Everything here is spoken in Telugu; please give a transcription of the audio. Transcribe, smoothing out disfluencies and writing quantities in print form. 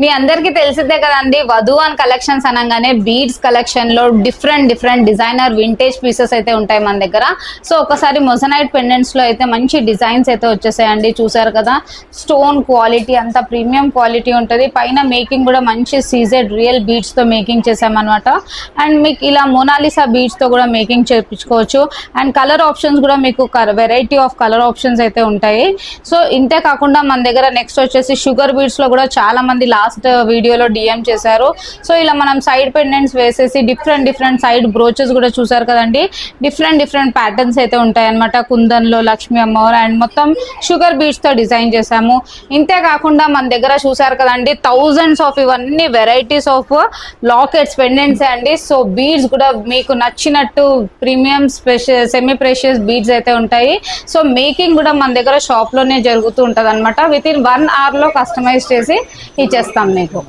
మీ అందరికీ తెలిసిందే కదండి, వధువన్ కలెక్షన్స్ అనగానే బీడ్స్ కలెక్షన్ లో డిఫరెంట్ డిజైనర్ వింటేజ్ పీసెస్ అయితే ఉంటాయి మన దగ్గర. సో ఒకసారి మొజనైట్ పెండెంట్స్ లో అయితే మంచి డిజైన్స్ అయితే వచ్చేసాయండి. చూసారు కదా, స్టోన్ క్వాలిటీ అంతా ప్రీమియం క్వాలిటీ ఉంటుంది. పైన మేకింగ్ కూడా మంచి సీజెడ్ రియల్ బీడ్స్ తో మేకింగ్ చేసామన్నమాట. అండ్ మీకు ఇలా మోనాలిసా బీడ్స్ తో కూడా మేకింగ్ చేయించుకోవచ్చు. అండ్ కలర్ ఆప్షన్స్ కూడా మీకు వెరైటీ ఆఫ్ కలర్ ఆప్షన్స్ అయితే ఉంటాయి. సో ఇంతే కాకుండా మన దగ్గర నెక్స్ట్ వచ్చేసి షుగర్ బీడ్స్ లో కూడా చాలా మంది లాస్ట్ వీడియోలో డిఎం చేశారు. సో ఇలా మనం సైడ్ పెండెంట్స్ వేసేసి డిఫరెంట్ సైడ్ బ్రోచెస్ కూడా చూసారు కదండి. డిఫరెంట్ ప్యాటర్న్స్ అయితే ఉంటాయి అనమాట. కుందన్లో లక్ష్మీ అమ్మవారు అండ్ మొత్తం షుగర్ బీడ్స్ తో డిజైన్ చేసాము. ఇంతే కాకుండా మన దగ్గర చూసారు కదండి, థౌజండ్స్ ఆఫ్ ఇవన్నీ వెరైటీస్ ఆఫ్ లాకెట్స్ పెండెంట్స్ అండి. సో బీడ్స్ కూడా మీకు నచ్చినట్టు ప్రీమియం సెమీ ప్రెషియస్ బీడ్స్ అయితే ఉంటాయి. సో మేకింగ్ కూడా మన దగ్గర షాప్ లోనే జరుగుతూ ఉంటది అనమాట. విత్ ఇన్ 1 hour లో కస్టమైజ్ చేసి ఇచ్చేస్తాం మీకు.